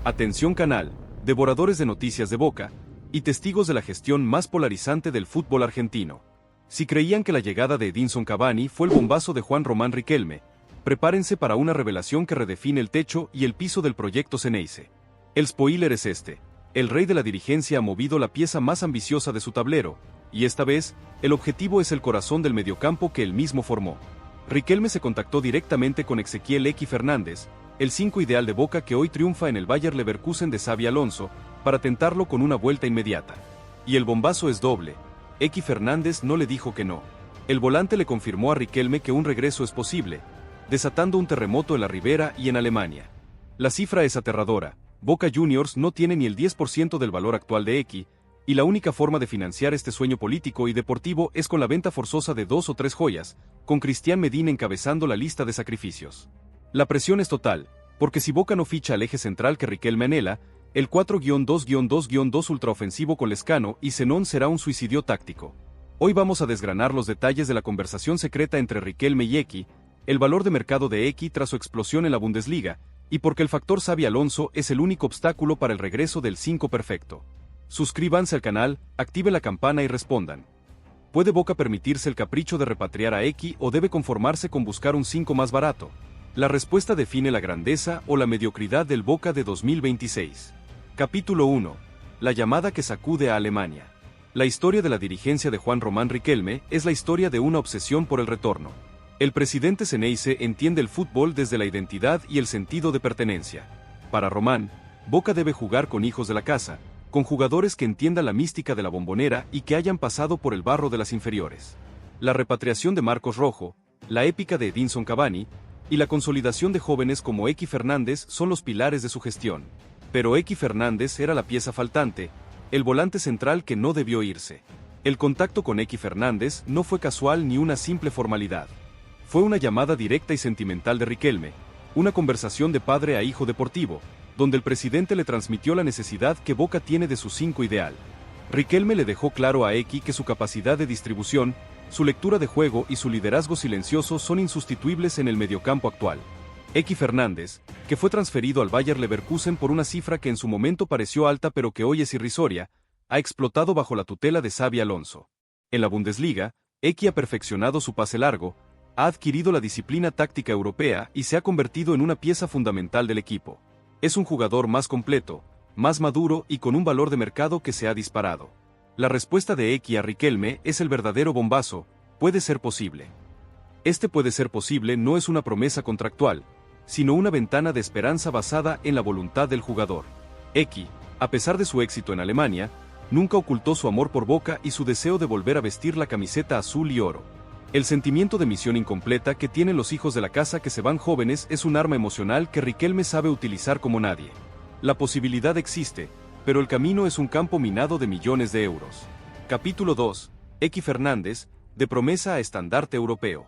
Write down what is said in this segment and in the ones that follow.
Atención canal, devoradores de noticias de Boca, y testigos de la gestión más polarizante del fútbol argentino. Si creían que la llegada de Edinson Cavani fue el bombazo de Juan Román Riquelme, prepárense para una revelación que redefine el techo y el piso del proyecto Ceneice. El spoiler es este: el rey de la dirigencia ha movido la pieza más ambiciosa de su tablero, y esta vez, el objetivo es el corazón del mediocampo que él mismo formó. Riquelme se contactó directamente con Ezequiel X Fernández, el 5 ideal de Boca que hoy triunfa en el Bayer Leverkusen de Xabi Alonso, para tentarlo con una vuelta inmediata. Y el bombazo es doble. X Fernández no le dijo que no. El volante le confirmó a Riquelme que un regreso es posible, desatando un terremoto en la Ribera y en Alemania. La cifra es aterradora: Boca Juniors no tiene ni el 10% del valor actual de X, y la única forma de financiar este sueño político y deportivo es con la venta forzosa de 2 o 3 joyas, con Cristian Medina encabezando la lista de sacrificios. La presión es total, porque si Boca no ficha al eje central que Riquelme anhela, el 4-2-2-2 ultraofensivo con Lescano y Zenón será un suicidio táctico. Hoy vamos a desgranar los detalles de la conversación secreta entre Riquelme y X, el valor de mercado de X tras su explosión en la Bundesliga, y porque el factor Xabi Alonso es el único obstáculo para el regreso del 5 perfecto. Suscríbanse al canal, active la campana y respondan. ¿Puede Boca permitirse el capricho de repatriar a X o debe conformarse con buscar un 5 más barato? La respuesta define la grandeza o la mediocridad del Boca de 2026. Capítulo 1. La llamada que sacude a Alemania. La historia de la dirigencia de Juan Román Riquelme es la historia de una obsesión por el retorno. El presidente Ceneice entiende el fútbol desde la identidad y el sentido de pertenencia. Para Román, Boca debe jugar con hijos de la casa, con jugadores que entiendan la mística de la Bombonera y que hayan pasado por el barro de las inferiores. La repatriación de Marcos Rojo, la épica de Edinson Cavani, y la consolidación de jóvenes como X Fernández son los pilares de su gestión. Pero X Fernández era la pieza faltante, el volante central que no debió irse. El contacto con X Fernández no fue casual ni una simple formalidad. Fue una llamada directa y sentimental de Riquelme, una conversación de padre a hijo deportivo, donde el presidente le transmitió la necesidad que Boca tiene de su 5 ideal. Riquelme le dejó claro a X que su capacidad de distribución, su lectura de juego y su liderazgo silencioso son insustituibles en el mediocampo actual. X Fernández, que fue transferido al Bayer Leverkusen por una cifra que en su momento pareció alta pero que hoy es irrisoria, ha explotado bajo la tutela de Xabi Alonso. En la Bundesliga, X ha perfeccionado su pase largo, ha adquirido la disciplina táctica europea y se ha convertido en una pieza fundamental del equipo. Es un jugador más completo, más maduro y con un valor de mercado que se ha disparado. La respuesta de X a Riquelme es el verdadero bombazo: puede ser posible. Este puede ser posible no es una promesa contractual, sino una ventana de esperanza basada en la voluntad del jugador. X, a pesar de su éxito en Alemania, nunca ocultó su amor por Boca y su deseo de volver a vestir la camiseta azul y oro. El sentimiento de misión incompleta que tienen los hijos de la casa que se van jóvenes es un arma emocional que Riquelme sabe utilizar como nadie. La posibilidad existe, pero el camino es un campo minado de millones de euros. Capítulo 2. X Fernández, de promesa a estandarte europeo.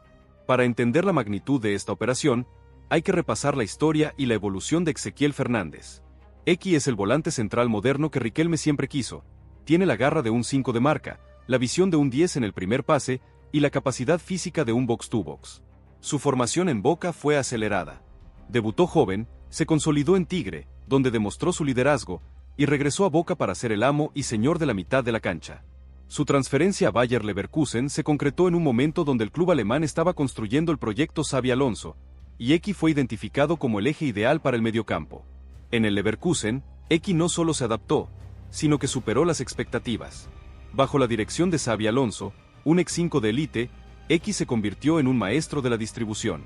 Para entender la magnitud de esta operación, hay que repasar la historia y la evolución de Ezequiel Fernández. X es el volante central moderno que Riquelme siempre quiso. Tiene la garra de un 5 de marca, la visión de un 10 en el primer pase, y la capacidad física de un box-to-box. Su formación en Boca fue acelerada. Debutó joven, se consolidó en Tigre, donde demostró su liderazgo, y regresó a Boca para ser el amo y señor de la mitad de la cancha. Su transferencia a Bayer Leverkusen se concretó en un momento donde el club alemán estaba construyendo el proyecto Xabi Alonso, y X fue identificado como el eje ideal para el mediocampo. En el Leverkusen, X no solo se adaptó, sino que superó las expectativas. Bajo la dirección de Xabi Alonso, un ex-5 de élite, X se convirtió en un maestro de la distribución.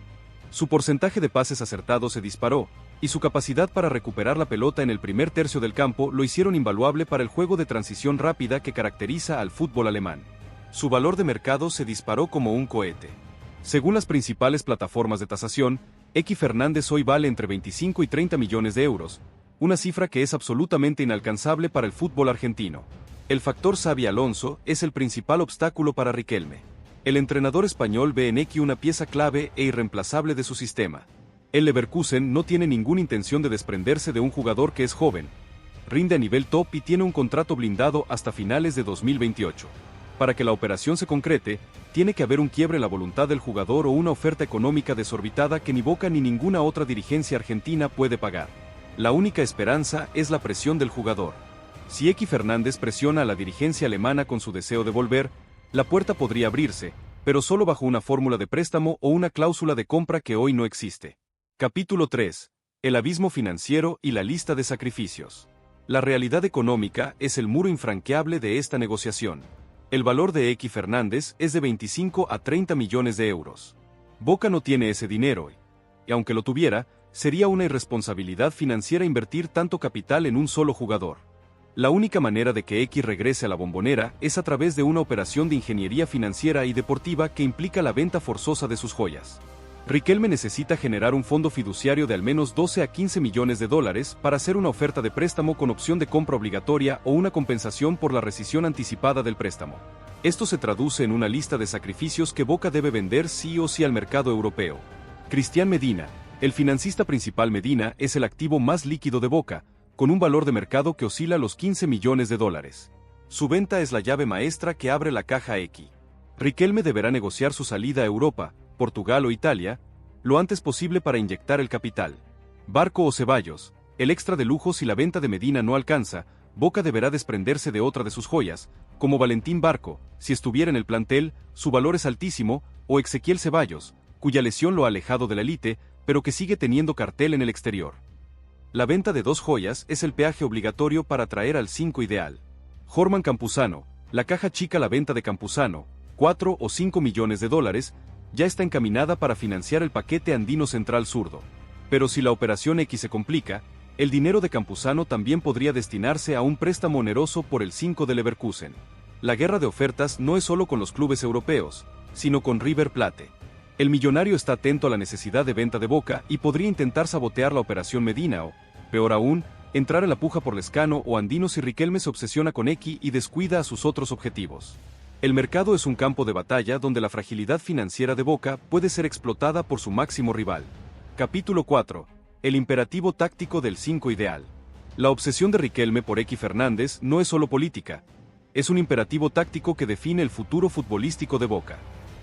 Su porcentaje de pases acertados se disparó, y su capacidad para recuperar la pelota en el primer tercio del campo lo hicieron invaluable para el juego de transición rápida que caracteriza al fútbol alemán. Su valor de mercado se disparó como un cohete. Según las principales plataformas de tasación, X Fernández hoy vale entre 25 y 30 millones de euros, una cifra que es absolutamente inalcanzable para el fútbol argentino. El factor Xabi Alonso es el principal obstáculo para Riquelme. El entrenador español ve en X una pieza clave e irreemplazable de su sistema. El Leverkusen no tiene ninguna intención de desprenderse de un jugador que es joven, rinde a nivel top y tiene un contrato blindado hasta finales de 2028. Para que la operación se concrete, tiene que haber un quiebre en la voluntad del jugador o una oferta económica desorbitada que ni Boca ni ninguna otra dirigencia argentina puede pagar. La única esperanza es la presión del jugador. Si X Fernández presiona a la dirigencia alemana con su deseo de volver, la puerta podría abrirse, pero solo bajo una fórmula de préstamo o una cláusula de compra que hoy no existe. Capítulo 3. El abismo financiero y la lista de sacrificios. La realidad económica es el muro infranqueable de esta negociación. El valor de X Fernández es de 25 a 30 millones de euros. Boca no tiene ese dinero y aunque lo tuviera, sería una irresponsabilidad financiera invertir tanto capital en un solo jugador. La única manera de que X regrese a la Bombonera es a través de una operación de ingeniería financiera y deportiva que implica la venta forzosa de sus joyas. Riquelme necesita generar un fondo fiduciario de al menos 12 a 15 millones de dólares para hacer una oferta de préstamo con opción de compra obligatoria o una compensación por la rescisión anticipada del préstamo. Esto se traduce en una lista de sacrificios que Boca debe vender sí o sí al mercado europeo. Cristian Medina, el financista principal. Medina es el activo más líquido de Boca, con un valor de mercado que oscila los 15 millones de dólares. Su venta es la llave maestra que abre la caja X. Riquelme deberá negociar su salida a Europa, Portugal o Italia, lo antes posible para inyectar el capital. Barco o Ceballos, el extra de lujo. Si la venta de Medina no alcanza, Boca deberá desprenderse de otra de sus joyas, como Valentín Barco, si estuviera en el plantel, su valor es altísimo, o Ezequiel Ceballos, cuya lesión lo ha alejado de la élite, pero que sigue teniendo cartel en el exterior. La venta de dos joyas es el peaje obligatorio para traer al 5 ideal. Jorman Campuzano, la caja chica. La venta de Campuzano, 4 o 5 millones de dólares, ya está encaminada para financiar el paquete andino central zurdo. Pero si la operación X se complica, el dinero de Campuzano también podría destinarse a un préstamo oneroso por el 5 de Leverkusen. La guerra de ofertas no es solo con los clubes europeos, sino con River Plate. El millonario está atento a la necesidad de venta de Boca y podría intentar sabotear la operación Medina o, peor aún, entrar en la puja por Lescano o Andino si Riquelme se obsesiona con X y descuida a sus otros objetivos. El mercado es un campo de batalla donde la fragilidad financiera de Boca puede ser explotada por su máximo rival. Capítulo 4. El imperativo táctico del 5 ideal. La obsesión de Riquelme por X Fernández no es solo política. Es un imperativo táctico que define el futuro futbolístico de Boca.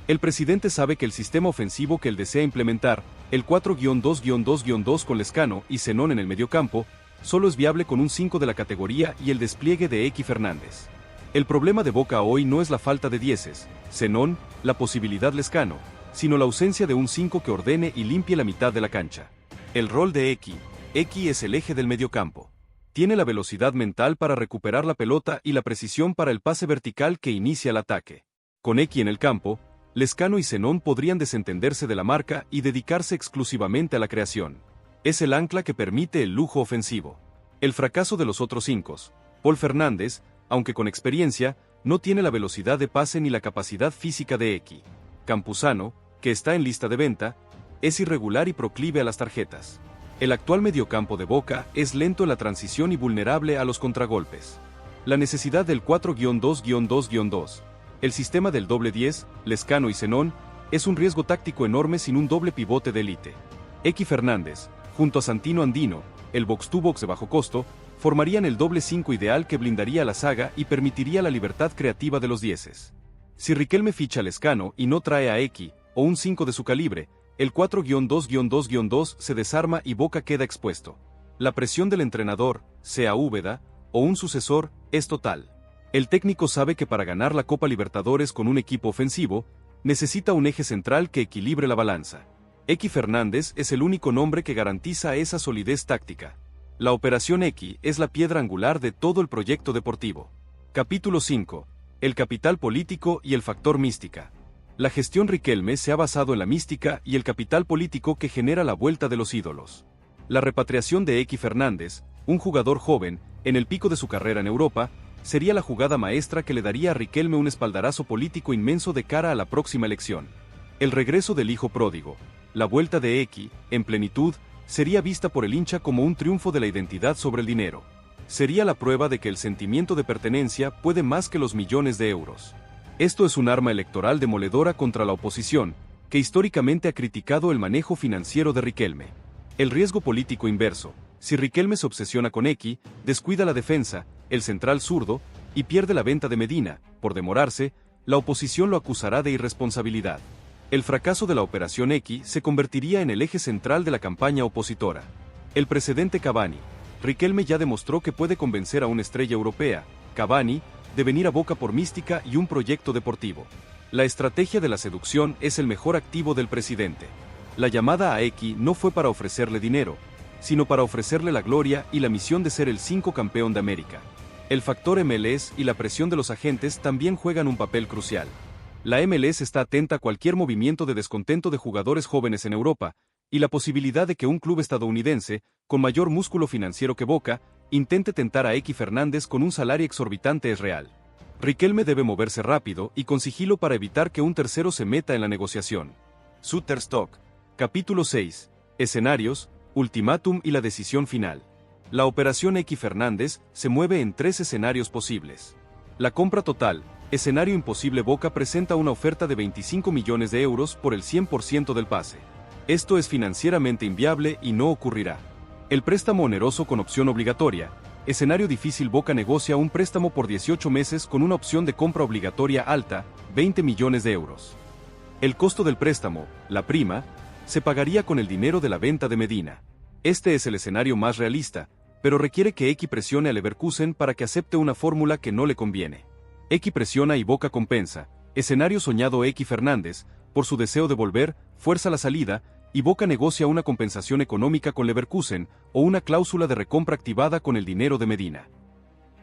El presidente sabe que el sistema ofensivo que él desea implementar, el 4-2-2-2 con Lescano y Zenón en el mediocampo, solo es viable con un 5 de la categoría y el despliegue de X Fernández. El problema de Boca hoy no es la falta de dieces, Zenón, la posibilidad Lescano, sino la ausencia de un 5 que ordene y limpie la mitad de la cancha. El rol de X es el eje del mediocampo. Tiene la velocidad mental para recuperar la pelota y la precisión para el pase vertical que inicia el ataque. Con X en el campo, Lescano y Zenón podrían desentenderse de la marca y dedicarse exclusivamente a la creación. Es el ancla que permite el lujo ofensivo. El fracaso de los otros 5, Paul Fernández, aunque con experiencia, no tiene la velocidad de pase ni la capacidad física de X. Campuzano, que está en lista de venta, es irregular y proclive a las tarjetas. El actual mediocampo de Boca es lento en la transición y vulnerable a los contragolpes. La necesidad del 4-2-2-2, el sistema del doble 10, Lescano y Zenón, es un riesgo táctico enorme sin un doble pivote de élite. X Fernández, junto a Santino Andino, el box-to-box de bajo costo, formarían el doble 5 ideal que blindaría la saga y permitiría la libertad creativa de los 10. Si Riquelme ficha a Lescano y no trae a X, o un 5 de su calibre, el 4-2-2-2 se desarma y Boca queda expuesto. La presión del entrenador, sea Úbeda, o un sucesor, es total. El técnico sabe que para ganar la Copa Libertadores con un equipo ofensivo, necesita un eje central que equilibre la balanza. X Fernández es el único nombre que garantiza esa solidez táctica. La operación X es la piedra angular de todo el proyecto deportivo. Capítulo 5. El capital político y el factor mística. La gestión Riquelme se ha basado en la mística y el capital político que genera la vuelta de los ídolos. La repatriación de X Fernández, un jugador joven, en el pico de su carrera en Europa, sería la jugada maestra que le daría a Riquelme un espaldarazo político inmenso de cara a la próxima elección. El regreso del hijo pródigo, la vuelta de X, en plenitud, sería vista por el hincha como un triunfo de la identidad sobre el dinero. Sería la prueba de que el sentimiento de pertenencia puede más que los millones de euros. Esto es un arma electoral demoledora contra la oposición, que históricamente ha criticado el manejo financiero de Riquelme. El riesgo político inverso: si Riquelme se obsesiona con X, descuida la defensa, el central zurdo, y pierde la venta de Medina, por demorarse, la oposición lo acusará de irresponsabilidad. El fracaso de la operación X se convertiría en el eje central de la campaña opositora. El precedente Cavani. Riquelme ya demostró que puede convencer a una estrella europea, Cavani, de venir a Boca por mística y un proyecto deportivo. La estrategia de la seducción es el mejor activo del presidente. La llamada a X no fue para ofrecerle dinero, sino para ofrecerle la gloria y la misión de ser el 5 campeón de América. El factor MLS y la presión de los agentes también juegan un papel crucial. La MLS está atenta a cualquier movimiento de descontento de jugadores jóvenes en Europa, y la posibilidad de que un club estadounidense, con mayor músculo financiero que Boca, intente tentar a X Fernández con un salario exorbitante es real. Riquelme debe moverse rápido y con sigilo para evitar que un tercero se meta en la negociación. Shutterstock. Capítulo 6. Escenarios, ultimátum y la decisión final. La operación X Fernández se mueve en 3 escenarios posibles. La compra total. Escenario imposible. Boca presenta una oferta de 25 millones de euros por el 100% del pase. Esto es financieramente inviable y no ocurrirá. El préstamo oneroso con opción obligatoria. Escenario difícil. Boca negocia un préstamo por 18 meses con una opción de compra obligatoria alta, 20 millones de euros. El costo del préstamo, la prima, se pagaría con el dinero de la venta de Medina. Este es el escenario más realista, pero requiere que X presione a Leverkusen para que acepte una fórmula que no le conviene. X presiona y Boca compensa. Escenario soñado. X Fernández, por su deseo de volver, fuerza la salida, y Boca negocia una compensación económica con Leverkusen o una cláusula de recompra activada con el dinero de Medina.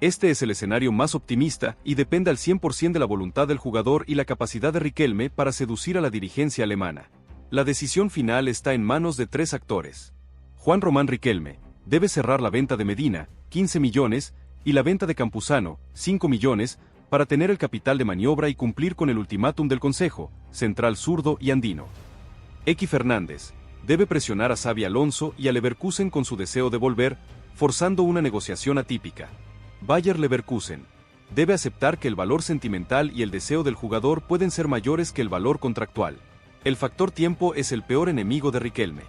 Este es el escenario más optimista y depende al 100% de la voluntad del jugador y la capacidad de Riquelme para seducir a la dirigencia alemana. La decisión final está en manos de 3 actores. Juan Román Riquelme debe cerrar la venta de Medina, 15 millones, y la venta de Campuzano, 5 millones, para tener el capital de maniobra y cumplir con el ultimátum del Consejo, Central Zurdo y Andino. X Fernández debe presionar a Xabi Alonso y a Leverkusen con su deseo de volver, forzando una negociación atípica. Bayer Leverkusen debe aceptar que el valor sentimental y el deseo del jugador pueden ser mayores que el valor contractual. El factor tiempo es el peor enemigo de Riquelme.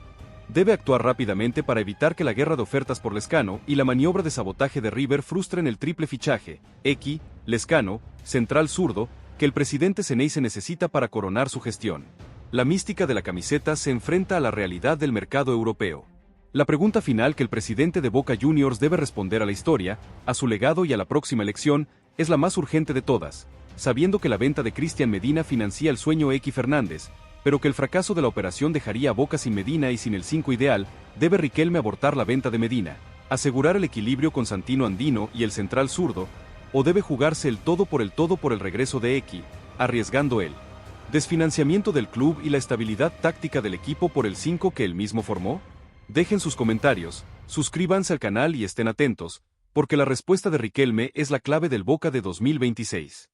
Debe actuar rápidamente para evitar que la guerra de ofertas por Lezcano y la maniobra de sabotaje de River frustren el triple fichaje, X, Lezcano, Central Zurdo, que el presidente Ceneice necesita para coronar su gestión. La mística de la camiseta se enfrenta a la realidad del mercado europeo. La pregunta final que el presidente de Boca Juniors debe responder a la historia, a su legado y a la próxima elección, es la más urgente de todas, sabiendo que la venta de Cristian Medina financia el sueño X Fernández, pero que el fracaso de la operación dejaría a Boca sin Medina y sin el 5 ideal. Debe Riquelme abortar la venta de Medina, asegurar el equilibrio con Santino Andino y el Central Zurdo, o debe jugarse el todo por el regreso de X, arriesgando el desfinanciamiento del club y la estabilidad táctica del equipo por el 5 que él mismo formó. Dejen sus comentarios, suscríbanse al canal y estén atentos, porque la respuesta de Riquelme es la clave del Boca de 2026.